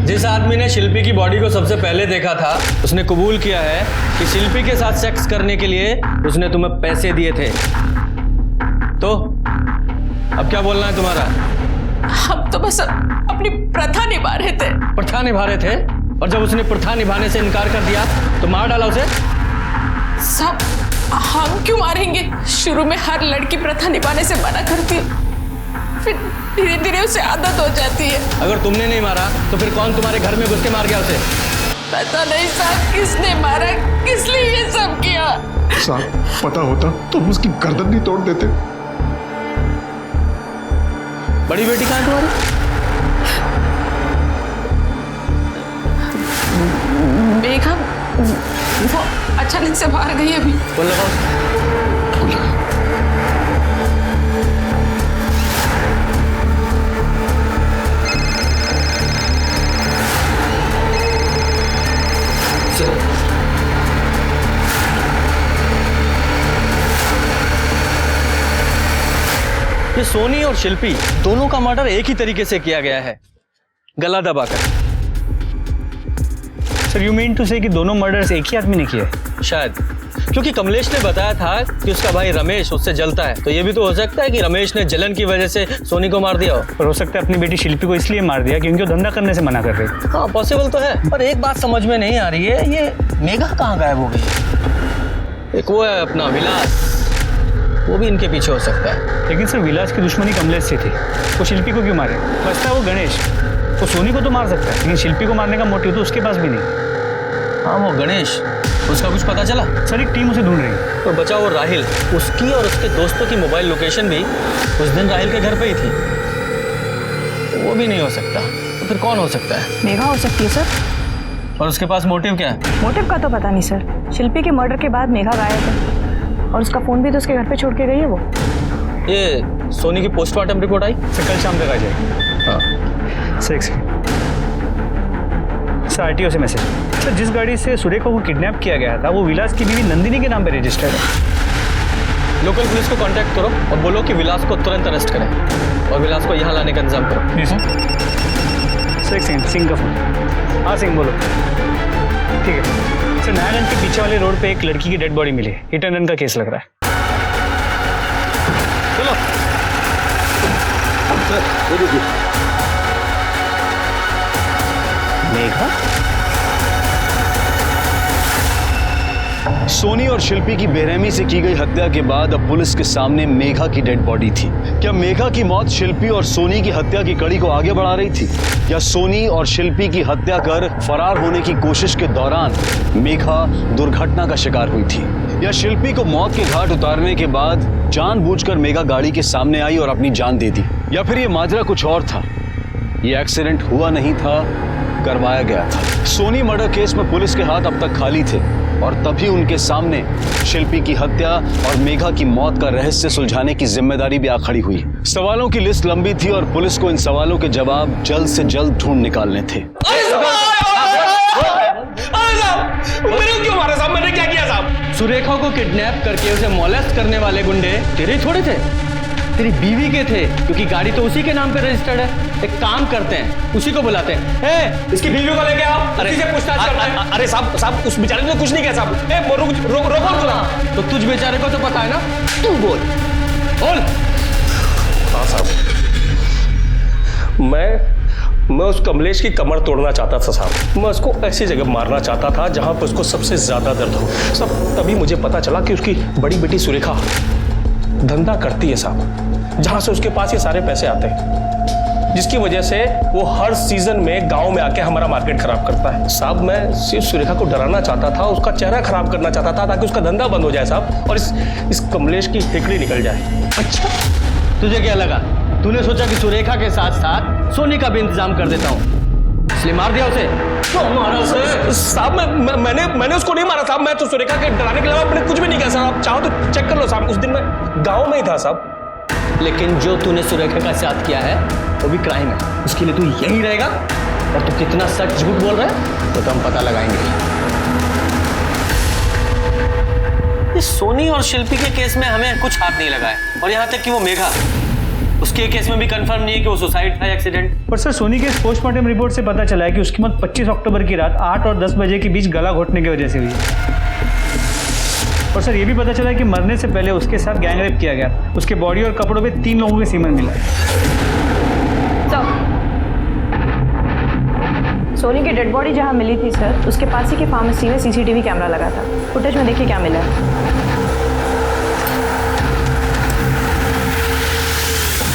जिस आदमी ने शिल्पी की बॉडी को सबसे पहले देखा था उसने कबूल किया है कि शिल्पी के साथ सेक्स करने के लिए उसने तुम्हें पैसे दिए थे। तो अब क्या बोलना है तुम्हारा? हम तो बस अपनी प्रथा निभा रहे थे। प्रथा निभा रहे थे? और जब उसने प्रथा निभाने से इनकार कर दिया तो मार डाला उसे? सब हम क्यों मारेंगे? शुरू में हर लड़की प्रथा निभाने से मना करती है, फिर धीरे धीरे उसे आदत हो जाती है। अगर तुमने नहीं मारा तो फिर कौन तुम्हारे घर में घुस के मार गया उसे? पता नहीं साहब किसने मारा, किस लिए ये सब किया। साहब पता होता तो हम उसकी गर्दन नहीं तोड़ देते। बड़ी बेटी कहाँ है तुम्हारी? मेघा वो अचानक से बाहर गई अभी। बोल लगाओ। ये सोनी और शिल्पी दोनों का मर्डर एक ही तरीके से किया गया है, गला दबाकर। सर यू मीन टू से कि दोनों मर्डर्स एक ही आदमी ने किए? शायद, क्योंकि कमलेश ने बताया था कि उसका भाई रमेश उससे जलता है, तो ये भी तो हो सकता है कि रमेश ने जलन की वजह से सोनी को मार दिया हो। और हो सकता है अपनी बेटी शिल्पी को इसलिए मार दिया क्योंकि वो धंधा करने से मना कर रही। हाँ पॉसिबल तो है, पर एक बात समझ में नहीं आ रही है, ये मेघा कहाँ गायब हो गई? एक वो है अपना विलास, वो भी इनके पीछे हो सकता है। लेकिन सर विलास की दुश्मनी कमलेश से थी, वो शिल्पी को क्यों मारे? बचता है वो गणेश, वो सोनी को तो मार सकता है लेकिन शिल्पी को मारने का मोटिव तो उसके पास भी नहीं। हाँ वो गणेश, उसका कुछ पता चला? सर एक टीम उसे ढूंढ रही है। तो बचा वो राहिल, उसकी और उसके दोस्तों की मोबाइल लोकेशन भी उस दिन राहिल के घर पे ही थी, तो वो भी नहीं हो सकता। तो फिर कौन हो सकता है? मेघा हो सकती है सर। और उसके पास मोटिव क्या है? मोटिव का तो पता नहीं सर, शिल्पी के मर्डर के बाद मेघा गायब है और उसका फोन भी तो उसके घर पे छोड़ के गई है वो। ये सोनी की पोस्टमार्टम रिपोर्ट आई? सर कल शाम तक आ जाएगी। हाँ सर सर आरटीओ से मैसेज। सर जिस गाड़ी से सुरेखा को किडनैप किया गया था वो विलास की बीवी नंदिनी के नाम पे रजिस्टर्ड है। लोकल पुलिस को कांटेक्ट करो और बोलो कि विलास को तुरंत अरेस्ट करें और विलास को यहाँ लाने का इंतजाम करो। जी सर। सर एक सेकंड, सिंह का फोन। हाँ सिंह बोलो। ठीक है सर, नारायणगंज के पीछे वाले रोड पे एक लड़की की डेड बॉडी मिली है, हिट एंड रन का केस लग रहा है। चलो मेघा? सोनी और शिल्पी की बेरहमी से की गई हत्या के बाद अब पुलिस के सामने मेघा की डेड बॉडी थी। क्या मेघा की मौत शिल्पी और सोनी की हत्या की कड़ी को आगे बढ़ा रही थी, या सोनी और शिल्पी की हत्या कर फरार होने की कोशिश के दौरान मेघा दुर्घटना का शिकार हुई थी, या शिल्पी को मौत के घाट उतारने के बाद जानबूझकर मेघा गाड़ी के सामने आई और अपनी जान दे दी, या फिर ये माजरा कुछ और था? ये एक्सीडेंट हुआ नहीं था, करवाया गया था। सोनी मर्डर केस में पुलिस के हाथ अब तक खाली थे और तभी उनके सामने शिल्पी की हत्या और मेघा की मौत का रहस्य सुलझाने की जिम्मेदारी भी आ खड़ी हुई। सवालों की लिस्ट लंबी थी और पुलिस को इन सवालों के जवाब जल्द से जल्द ढूंढ निकालने थे। मेरे क्यों मारा साहब? मैंने क्या किया साहब? सुरेखा को किडनैप करके उसे मॉलेस्ट करने वाले गुंडे तेरे थोड़े थे, तेरी बीवी के थे, क्योंकि गाड़ी तो उसी के नाम पे रजिस्टर्ड है। एक काम करते हैं, उसी को बुलाते हैं। इसकी बीवी को लेके आओ, अरे से पूछताछ करते हैं। अरे साहब उस बेचारे ने कुछ नहीं किया साहब। रोको। तो तुझ बेचारे को तो पता है ना, तू बोल। हाँ साहब, मैं उस कमलेश की कमर तोड़ना चाहता था साहब। मैं उसको ऐसी जगह मारना चाहता था जहां पर उसको सबसे ज्यादा दर्द हो साहब। तभी मुझे पता चला कि उसकी बड़ी बेटी सुरेखा धंधा करती है साहब, जहां से उसके पास ये सारे पैसे आते हैं, जिसकी वजह से वो हर सीजन में गांव में आके हमारा मार्केट खराब करता है साहब। मैं सिर्फ सुरेखा को डराना चाहता था, उसका चेहरा खराब करना चाहता था ताकि उसका धंधा बंद हो जाए साहब, और इस कमलेश की हिकड़ी निकल जाए। अच्छा, तुझे क्या लगा? तूने सोचा कि सुरेखा के साथ साथ सोनी का भी इंतजाम कर देता हूँ? इसलिए मार दिया उसे। क्यों मारा सर? साहब मैंने उसको नहीं मारा साहब। मैं तो सुरेखा के डराने के अलावा मैंने कुछ भी नहीं किया साहब। आप चाहो तो चेक कर लो साहब। उस दिन मैं गाँव में ही था साहब। लेकिन जो तूने सुरेखा का साथ किया है वो भी क्राइम है। उसके लिए तू यहीं रहेगा और तू कितना सच झूठ बोल रहा है तो हम पता लगाएंगे। इस सोनी और शिल्पी के केस में हमें कुछ हाथ नहीं लगा है और यहाँ तक कि वो मेघा, उसके केस में भी कंफर्म नहीं है कि वो सुसाइड था एक्सीडेंट। पर सर सोनी के पोस्टमार्टम रिपोर्ट से पता चला है कि उसकी मौत 25 अक्टूबर की रात 8 और 10 बजे के बीच गला घोटने की वजह से हुई है। और सर ये भी पता चला है कि मरने से पहले उसके साथ गैंग रेप किया गया। उसके बॉडी और कपड़ों पे 3 लोगों के सीमन मिला। सोनी की डेड बॉडी जहां मिली थी सर, उसके पास ही के फार्मेसी में सीसीटीवी कैमरा लगा था। फुटेज में देखिए क्या मिला।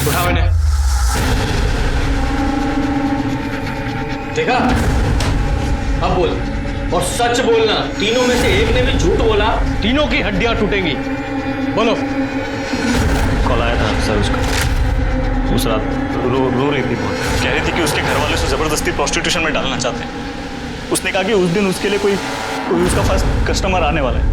उठाओ इन्हें। देखा? अब बोल और सच बोलना। तीनों में से एक ने भी झूठ बोला, तीनों की हड्डियां टूटेंगी। बोलो। कॉल आया था सर उसका। उस रात रो रही थी बहुत। कह रही थी कि उसके घर वाले उसे जबरदस्ती प्रोस्टिट्यूशन में डालना चाहते हैं। उसने कहा कि उस दिन उसके लिए कोई उसका फर्स्ट कस्टमर आने वाला है।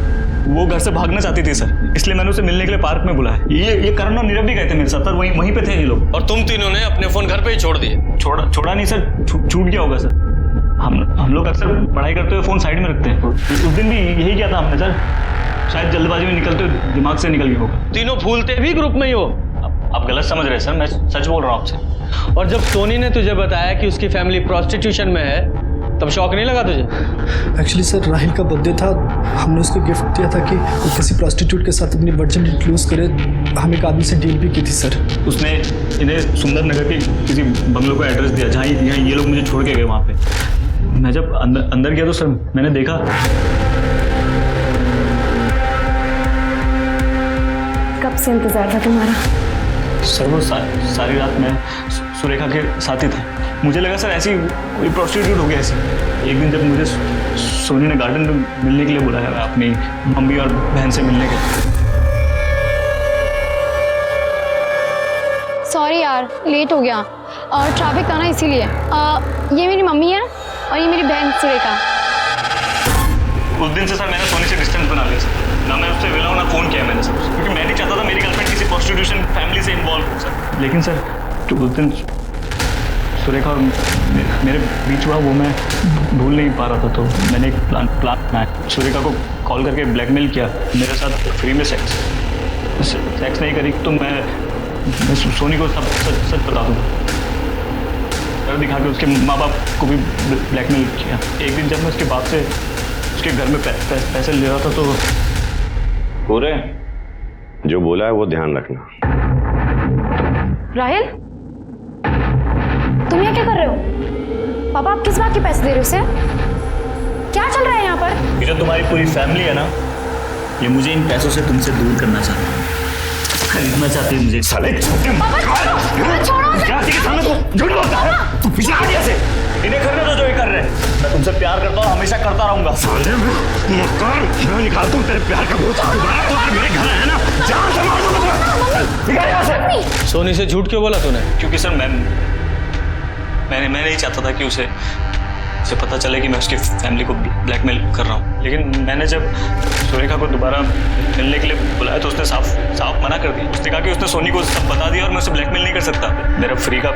वो घर से भागना चाहती थी सर, इसलिए मैंने उसे मिलने के लिए पार्क में बुलाया। ये करण और नीरव भी गए थे मेरे साथ, वहीं पे थे ये लोग। और तुम तीनों ने अपने फोन घर पे ही छोड़ दिए? छोड़ा नहीं सर, छूट गया होगा सर। हम लोग अक्सर पढ़ाई करते हुए फोन साइड में रखते हैं। उस दिन भी यही किया था हमने सर। शायद जल्दबाजी में निकलते हुए दिमाग से निकल गया होगा। तीनों भूलते भी ग्रुप में ही हो? आप गलत समझ रहे हैं सर, मैं सच बोल रहा हूँ आपसे। और जब सोनी ने तुझे बताया कि उसकी फैमिली प्रोस्टिट्यूशन में है तब शौक नहीं लगा तुझे? एक्चुअली सर राहिल का बर्थडे था, हमने उसको गिफ्ट दिया था कि वो किसी प्रोस्टिट्यूट के साथ अपनी वर्जिनिटी लूज करे। हम एक आदमी से डील भी की थी सर। उसने इन्हें सुंदर नगर के किसी बंगलों का एड्रेस दिया जहाँ ये लोग मुझे छोड़ के गए। वहाँ पे मैं जब अंदर गया तो सर मैंने देखा। कब से इंतजार था तुम्हारा? सर वो सारी रात मैं सुरेखा के साथ ही था। मुझे लगा सर ऐसी कोई प्रोस्टिट्यूट हो गया ऐसी। एक दिन जब मुझे सोनी ने गार्डन में मिलने के लिए बुलाया अपनी मम्मी और बहन से मिलने के लिए। सॉरी यार लेट हो गया और ट्रैफिक था ना इसीलिए। ये मेरी मम्मी है और ये मेरी बहन सुरेखा। उस दिन से सर मैंने सोनी से डिस्टेंस बना लिया सर। ना मैं उससे मिला हूँ ना फ़ोन किया मैंने सर, क्योंकि मैं नहीं चाहता था मेरी गर्लफ्रेंड किसी प्रोस्टिट्यूशन फैमिली से इन्वॉल्व हो सर। लेकिन सर जो उस दिन सुरेखा और मेरे बीच हुआ वो मैं भूल नहीं पा रहा था। तो मैंने एक प्लान बनाया। सुरेखा को कॉल करके ब्लैकमेल किया मेरे साथ फ्री में सेक्स नहीं करी तो मैं सोनी को सब सच बता दूँगा। डर दिखा के उसके माँ बाप को भी ब्लैकमेल किया। एक दिन जब मैं उसके बाप से उसके घर में पैसे ले रहा था तो पूरे जो बोला है वो ध्यान रखना। राहिल तुम यहाँ क्या कर रहे हो? पापा आप किस बात के पैसे दे रहे हो उसे? क्या चल रहा है यहाँ पर? ये जो तुम्हारी पूरी फैमिली है ना, ये मुझे इन पैसों से तुमसे दूर करना चाहती है, खरीदना चाहती है मुझे। साले झूठ बोलता है तू, पीछे हट यहाँ से। इन्हें करने दो जो ये कर रहे हैं। मैं तुमसे प्यार करता हूँ, हमेशा करता रहूंगा। साले मैं निकालता हूँ तेरे प्यार का भूत। दोबारा तो अगर मेरे घर है ना जान से मार दूंगा। निकाल यहाँ से। सोनी से झूठ क्यों बोला तूने? क्योंकि सर मैं नहीं चाहता था कि उसे पता चले कि मैं उसकी फैमिली को ब्लैकमेल कर रहा हूँ। लेकिन मैंने जब सुरेखा को दोबारा मिलने के लिए बुलाया तो उसने साफ मना कर दिया। उसने कहा कि उसने सोनी को सब बता दिया और मैं उसे ब्लैकमेल नहीं कर सकता। मेरा फ्री का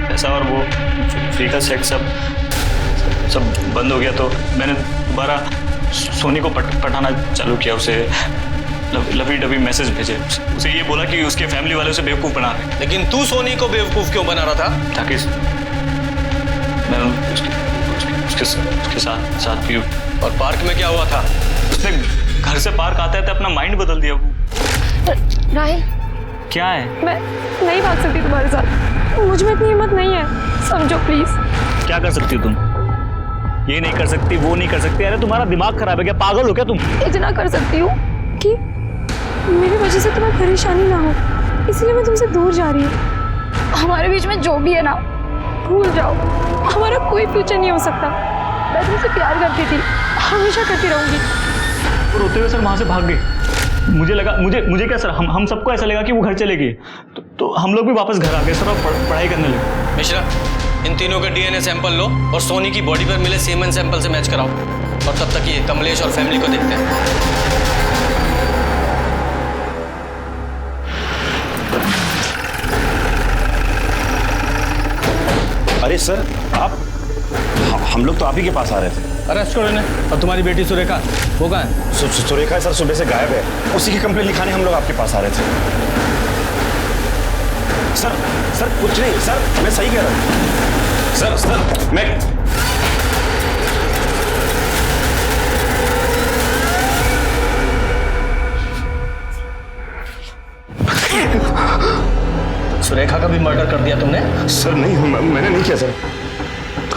पैसा और वो फ्री का सेक्स सब बंद हो गया। तो मैंने दोबारा सोनी को पठाना चालू किया। उसे लवी डबी मैसेज भेजे, उसे ये बोला कि उसके फैमिली वाले उसे बेवकूफ़ बना रहे। लेकिन तू सोनी को बेवकूफ़ क्यों बना रहा था? ताकि मैं उसके साथ पीऊँ। और पार्क में क्या हुआ था? उसने घर से पार्क आते आते अपना माइंड बदल दिया। राहिल क्या है? मैं नहीं भाग सकती तुम्हारे साथ, मुझ में इतनी हिम्मत नहीं है, समझो प्लीज। क्या कर सकती हो तुम? ये नहीं कर सकती, वो नहीं कर सकती। अरे तुम्हारा दिमाग खराब है क्या? पागल हो क्या तुम? इतना कर सकती हूँ कि मेरी वजह से तुम्हें परेशानी ना हो, इसलिए मैं तुमसे दूर जा रही हूँ। हमारे बीच में जो भी है ना भूल जाओ, हमारा कोई फ्यूचर नहीं हो सकता। मैं तुमसे प्यार करती थी, हमेशा करती रहूंगी। रोते हुए सर वहाँ से भाग गए। मुझे लगा मुझे क्या सर, हम सबको ऐसा लगा कि वो घर चले गए। तो हम लोग भी वापस घर आ गए सर और पढ़ाई करने लगे। मिश्रा इन तीनों के डीएनए सैंपल लो और सोनी की बॉडी पर मिले सीमेन सैंपल से मैच कराओ। और तब तक ये कमलेश और फैमिली को देखते हैं। अरे सर, आप हम लोग तो आप ही के पास आ रहे थे। अरेस्ट करो इन्हें। और तुम्हारी बेटी सुरेखा, वो कहाँ है? सुरेखा सर सुबह से गायब है। उसी की कंप्लेंट लिखाने हम लोग आपके पास आ रहे थे। सर कुछ नहीं सर, मैं सही कह रहा हूँ। सर मैं सुरेखा का भी मर्डर कर दिया तुमने? सर नहीं, मैंने नहीं किया सर।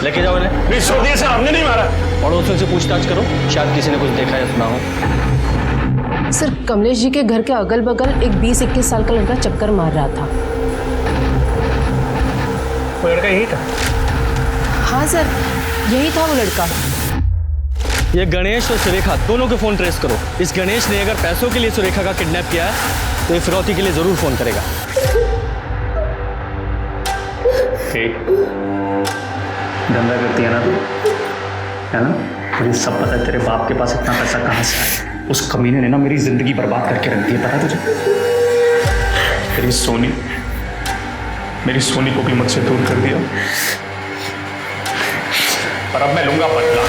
लेके जाओ इन्हें। नहीं छोड़ दिया सर, हमने नहीं मारा। पड़ोसियों से पूछताछ करो, शायद किसी ने कुछ देखा या सुना हो। सर, कमलेश जी के घर के अगल बगल एक 20-21 साल का लड़का चक्कर मार रहा था। वो लड़का यही था? हाँ सर, यही था वो लड़का। ये गणेश और सुरेखा दोनों के फोन ट्रेस करो। इस गणेश ने अगर पैसों के लिए सुरेखा का किडनैप किया है तो ये फिरौती के लिए जरूर फोन करेगा। धंधा करती है ना तू, है ना? मुझे सब पता है तेरे बाप के पास इतना पैसा कहाँ से आया। उस कमीने ने ना मेरी जिंदगी बर्बाद करके रख दी है, पता है तुझे? मेरी सोनी को भी मुझसे दूर कर दिया, पर अब मैं लूंगा बदला।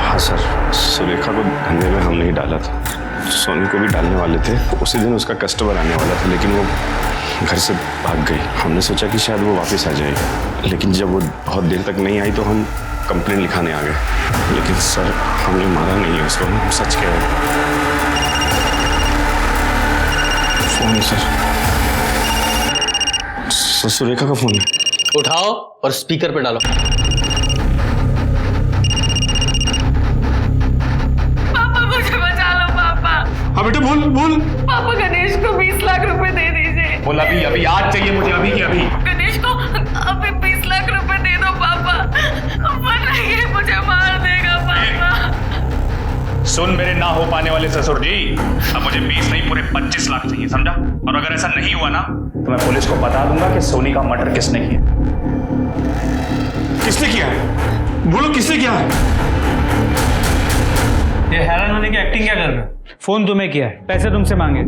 हाँ सर, सुरेखा को धंधे में हम नहीं डाला था, सोनी को भी डालने वाले थे। उसी दिन उसका कस्टमर आने वाला था, लेकिन वो घर से भाग गई। हमने सोचा कि शायद वो वापस आ जाएगी, लेकिन जब वो बहुत देर तक नहीं आई तो हम कंप्लेंट लिखाने आ गए। लेकिन सर, हमने मारा नहीं है उसको, हम सच कह रहे हैं। फोन है सर, सुरेखा का फोन है। उठाओ और स्पीकर पे डालो। पापा मुझे बचा लो पापा। हाँ बेटे बोल। पापा गणेश को 20 लाख रुपए दे दीजिए। बोल अभी आज चाहिए मुझे, अभी की अभी। गणेश को अभी 20 लाख रुपए दे दो पापा, वरना ये मुझे मार देगा पापा। सुन मेरे ना हो पाने वाले ससुर जी, अब मुझे 20 नहीं पूरे 25 लाख चाहिए, समझा? और अगर ऐसा नहीं हुआ ना तो मैं पुलिस को बता दूंगा कि सोनी का मर्डर किसने किया। किसने किया है? बोलो किसने किया है? ये हैरान होने की एक्टिंग क्या कर रहे हो? फोन तुम्हें किया है, पैसे तुमसे मांगे,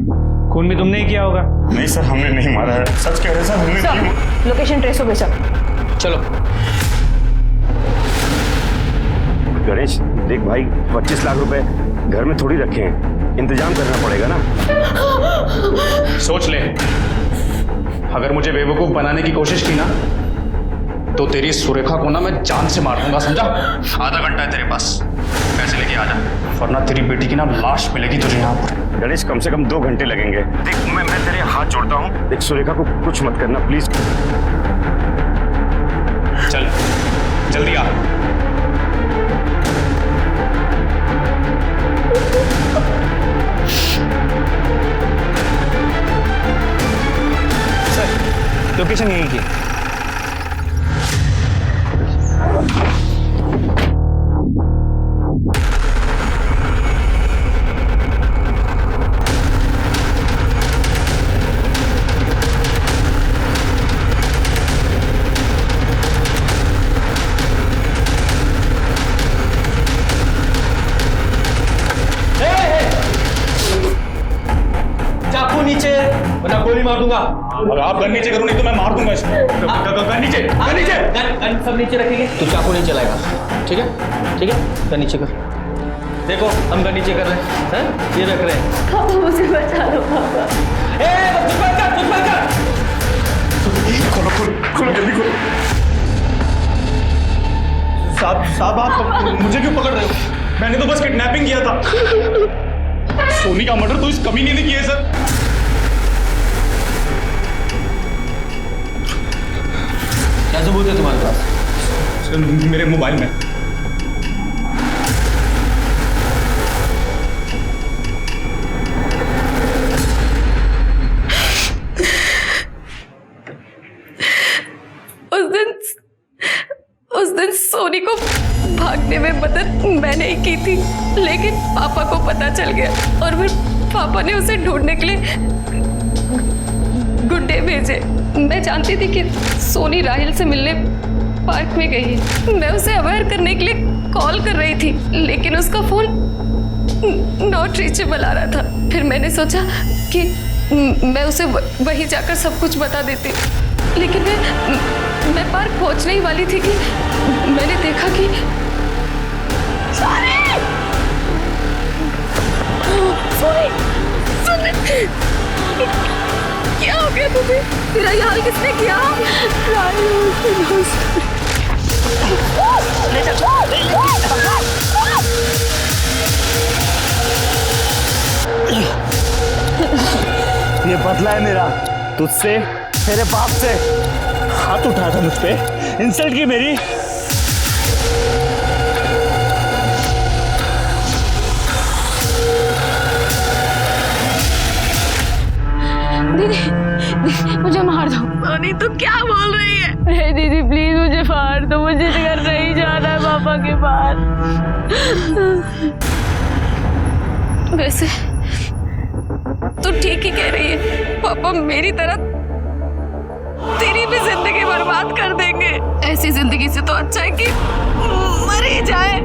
खून भी तुमने ही किया होगा। नहीं सर, हमने नहीं मारा है, सच कह रहे सर, हमने नहीं। लोकेशन ट्रेस हो गई सर। चलो गणेश देख भाई, 25 लाख रुपए घर में थोड़ी रखे हैं, इंतजाम करना पड़ेगा ना। सोच ले, अगर मुझे बेवकूफ बनाने की कोशिश की ना तो तेरी सुरेखा को ना मैं जान से मार दूंगा, समझा? आधा घंटा है तेरे पास, पैसे लेके आ जा, वरना तेरी बेटी की ना लाश मिलेगी तुझे यहाँ पर। गणेश कम से कम 2 घंटे लगेंगे। देख मैं तेरे हाथ जोड़ता हूँ, देख सुरेखा को कुछ मत करना प्लीज। चल जल्दी आ। लोकेशन यही की। चाकू नीचे, वरना गोली मार दूंगा। अगर आप गन नीचे करो नहीं तो मैं मार दूंगा इसको। गन नीचे, गन नीचे। गन सब नीचे रखेंगे, तू चाकू नहीं चलाएगा, ठीक है? ठीक है, गन नीचे कर। देखो हम गन नीचे कर रहे हैं, ये रख रहे हैं। पापा मुझे बचा लो पापा। खोलो जल्दी खोलो। साहब आप मुझे क्यों पकड़ रहे हो? मैंने तो बस किडनैपिंग किया था। सोनी का मर्डर तो इस कमीने ने किया है सर। क्या सबूत है तुम्हारे पास? सर मेरे मोबाइल में। उस दिन सोनी को भागने में मदद मैंने ही की थी, लेकिन पापा को पता चल गया और फिर पापा ने उसे ढूंढने के लिए गुड्डे भेजे। मैं जानती थी कि सोनी राहिल से मिलने पार्क में गई है। मैं उसे अवेयर करने के लिए कॉल कर रही थी, लेकिन उसका फोन नॉट रीचेबल आ रहा था। फिर मैंने सोचा कि मैं उसे वहीं जाकर सब कुछ बता देती, लेकिन मैं पार्क पहुंचने ही वाली थी कि मैंने देखा कि क्या हो गया तुझे? तेरा ये हाल किसने किया? ये बदला है मेरा तुझसे, तेरे बाप से। हाथ उठाया था मुझ पे, इंसल्ट की मेरी। दीदी मुझे मार दो। सोनी तू क्या बोल रही है? अरे दीदी प्लीज मुझे मार दो, मुझे घर नहीं जाना है पापा के पास। वैसे तू ठीक ही कह रही है, पापा मेरी तरह तेरी भी जिंदगी बर्बाद कर देंगे। ऐसी जिंदगी से तो अच्छा है कि मर ही जाए।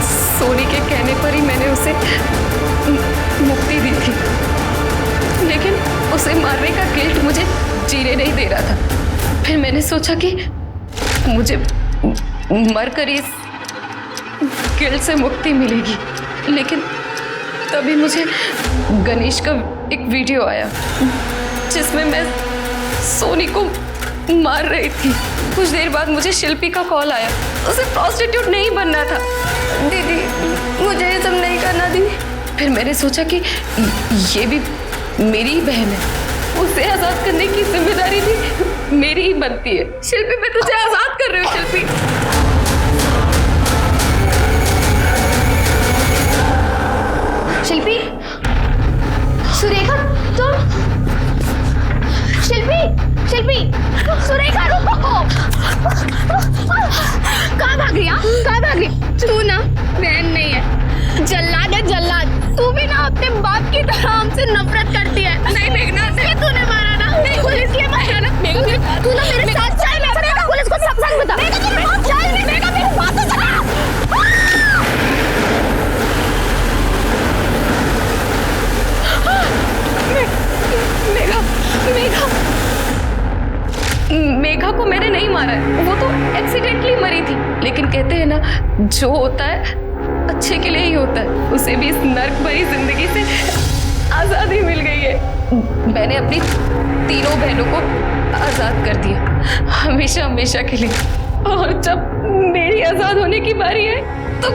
सोनी के कहने पर ही मैंने उसे मुक्ति दी थी, लेकिन उसे मारने का गिल्ट मुझे जीने नहीं दे रहा था। फिर मैंने सोचा कि मुझे मरकर इस गिल्ट से मुक्ति मिलेगी, लेकिन तभी मुझे गणेश का एक वीडियो आया जिसमें मैं सोनी को मार रही थी। कुछ देर बाद मुझे शिल्पी का कॉल आया, उसे प्रोस्टिट्यूट नहीं बनना था। दीदी मुझे ये सब नहीं करना दीदी। फिर मैंने सोचा कि ये भी मेरी ही बहन है, उसे आज़ाद करने की जिम्मेदारी भी मेरी ही बनती है। शिल्पी मैं तुझे आज़ाद कर रही हूँ। शिल्पी शिल्पी, सुरेखा तुम, शिल्पी, शिल्पी, सुरेखा रुको। कहाँ भाग रही? कहाँ भाग रही? तू ना बहन नहीं है, जल्लाद है जल्लाद। तू भी ना अपने बाप की तरह हमसे नफरत करती है। नहीं मेघना, ये तूने मारा ना? नहीं, पुलिस ने मारा ना? तू ना मेरे साथ चल, पुलिस को सब सच बता। चल मेघना, मेरी बात तो सुना। मेघा, मेघा, मेघा को मैंने नहीं मारा है, वो तो एक्सीडेंटली मरी थी। लेकिन कहते हैं ना, जो होता है अच्छे के लिए ही होता है। उसे भी इस नर्क भरी जिंदगी से आज़ादी मिल गई है। मैंने अपनी तीनों बहनों को आज़ाद कर दिया, हमेशा हमेशा के लिए। और जब मेरी आज़ाद होने की बारी है तो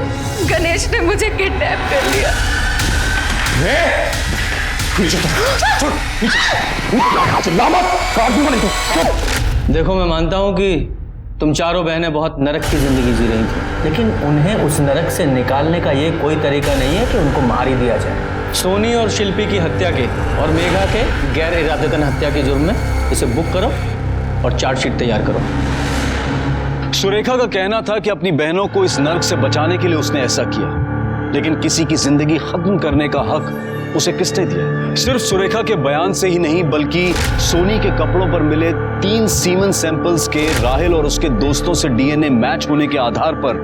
गणेश ने मुझे किडनैप कर लिया। देखो मैं मानता हूँ कि तुम चारों बहनें बहुत नरक की जिंदगी जी रही थी, लेकिन उन्हें उस नरक से निकालने का ये कोई तरीका नहीं है कि उनको मार ही दिया जाए। सोनी और शिल्पी की हत्या के और मेघा के गैर इरादतन हत्या के जुर्म में इसे बुक करो और चार्जशीट तैयार करो। सुरेखा का कहना था कि अपनी बहनों को इस नर्क से बचाने के लिए उसने ऐसा किया, लेकिन किसी की जिंदगी खत्म करने का हक उसे किसने दिया? सिर्फ सुरेखा के बयान से ही नहीं, बल्कि सोनी के कपड़ों पर मिले 3 सीमन सैंपल्स के राहिल और उसके दोस्तों से डीएनए मैच होने के आधार पर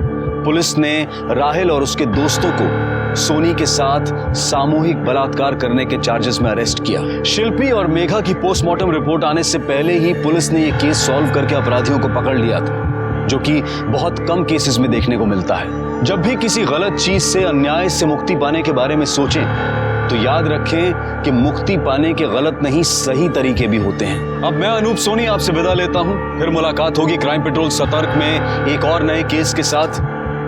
पुलिस ने राहिल और उसके दोस्तों को सोनी के साथ सामूहिक बलात्कार करने के चार्जेस में अरेस्ट किया। शिल्पी और मेघा की पोस्टमार्टम रिपोर्ट आने से पहले ही पुलिस ने यह केस सॉल्व करके अपराधियों को पकड़ लिया था, जो कि बहुत कम केसेस में देखने को मिलता है। जब भी किसी गलत चीज से, अन्याय से मुक्ति पाने के बारे में सोचें तो याद रखें कि मुक्ति पाने के गलत नहीं, सही तरीके भी होते हैं। अब मैं अनूप सोनी आपसे विदा लेता हूं, फिर मुलाकात होगी क्राइम पेट्रोल सतर्क में एक और नए केस के साथ।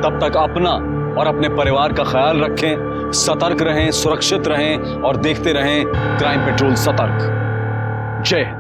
तब तक अपना और अपने परिवार का ख्याल रखें, सतर्क रहें, सुरक्षित रहें और देखते रहें क्राइम पेट्रोल सतर्क। जय हिंद।